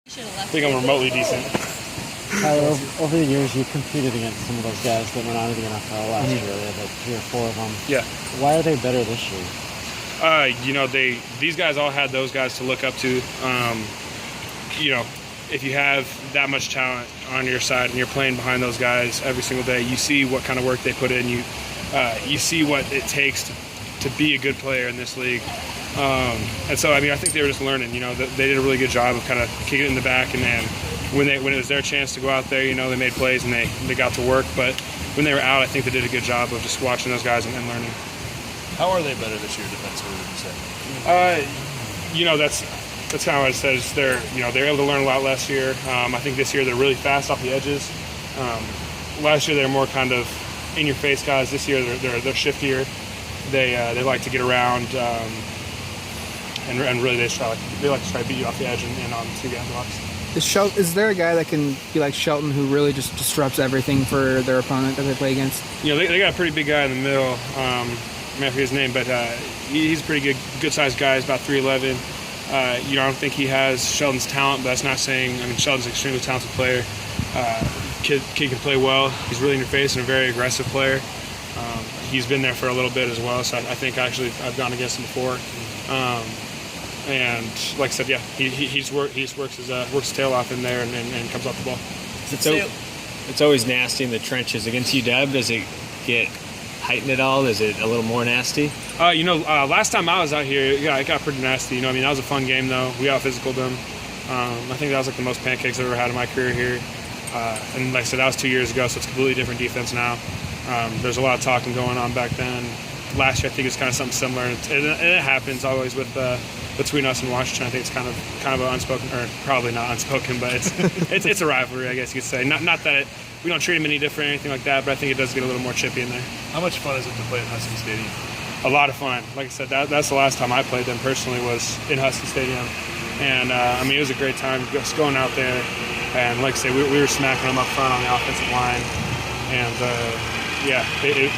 I think I'm remotely decent. Tyler, over the years, you competed against some of those guys that went on to the NFL last year. They had like 3 or 4 of them. Yeah. Why are they better this year? These guys all had those guys to look up to. If you have that much talent on your side and you're playing behind those guys every single day, you see what kind of work they put in. You see what it takes to be a good player in this league. And so, I think they were just learning. They did a really good job of kind of kicking it in the back, and then when it was their chance to go out there, they made plays and they got to work. But when they were out, I think they did a good job of just watching those guys and learning. How are they better this year defensively, would you say? That's kind of what it says. They're able to learn a lot last year. I think this year they're really fast off the edges. Last year they were more kind of in-your-face guys. This year they're shiftier. They like to get around, and really they like to try to beat you off the edge and on 2-gap blocks. Is there a guy that can be like Shelton who really just disrupts everything for their opponent that they play against? They got a pretty big guy in the middle. I forget his name, but he's a pretty good-sized guy. He's about 3'11". I don't think he has Shelton's talent, but that's not saying. Shelton's an extremely talented player. Kid can play well. He's really in your face and a very aggressive player. He's been there for a little bit as well, so I think actually I've gone against him before. And like I said, yeah, he works his tail off in there and comes off the ball. It's always nasty in the trenches. Against UW, does it get heightened at all? Is it a little more nasty? Last time I was out here, yeah, it got pretty nasty. That was a fun game though. We out-physicaled them. I think that was like the most pancakes I've ever had in my career here. And like I said, that was 2 years ago, so it's a completely different defense now. There's a lot of talking going on back then. Last year, I think it's kind of something similar. And it happens always with between us and Washington. I think it's kind of an unspoken, or probably not unspoken, but it's a rivalry, I guess you could say. Not that we don't treat them any different or anything like that, but I think it does get a little more chippy in there. How much fun is it to play at Husky Stadium? A lot of fun. Like I said, that's the last time I played them personally was in Husky Stadium, and it was a great time just going out there. And like I say, we were smacking them up front on the offensive line, and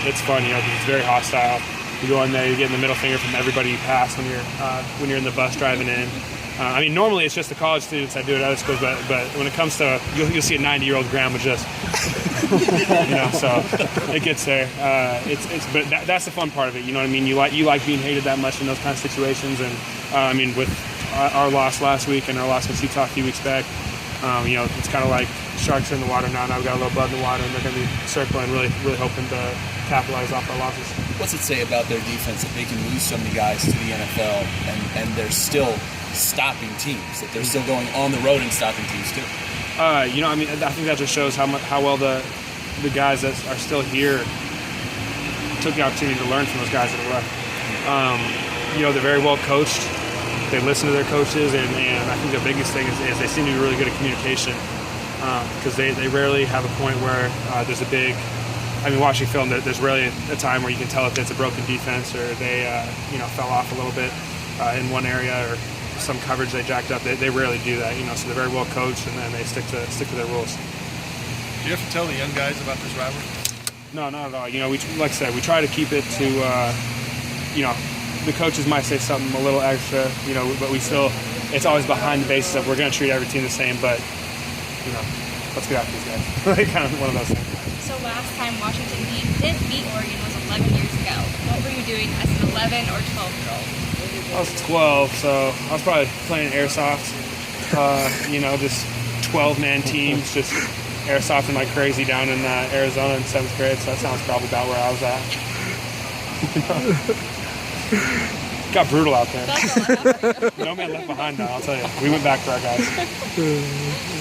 it's fun. It's very hostile. You go in there, you get in the middle finger from everybody you pass when you're in the bus driving in. Normally it's just the college students that do it at other schools, but when it comes to you'll see a 90-year-old grandma just so it gets there. But that's the fun part of it. You know what I mean? You like being hated that much in those kind of situations, and with our loss last week and our loss against Utah a few weeks back, it's kind of like sharks are in the water now. Now we've got a little bud in the water, and they're going to be circling, really, really hoping to capitalize off our losses. What's it say about their defense that they can lose so many guys to the NFL and they're still stopping teams, that they're still going on the road and stopping teams too? I think that just shows how well the guys that are still here took the opportunity to learn from those guys that have left. They're very well coached. They listen to their coaches, and I think the biggest thing is they seem to be really good at communication, because they rarely have a point where there's a big. Watching film, there's rarely a time where you can tell if it's a broken defense or they fell off a little bit in one area or some coverage they jacked up. They rarely do that, so they're very well coached, and then they stick to their rules. Do you have to tell the young guys about this rivalry? No, not at all. Like I said, we try to keep it to the coaches might say something a little extra, but we still, it's always behind the basis of we're going to treat every team the same, but let's get after these guys. Kind of one of those things. So last time Washington did beat Oregon was 11 years ago. What were you doing as an 11 or 12-year-old? I was 12, so I was probably playing airsoft. Just 12-man teams, just airsofting like crazy down in Arizona in 7th grade. So that sounds probably about where I was at. Got brutal out there. That's all I have for you. No man left behind now, I'll tell you. We went back for our guys.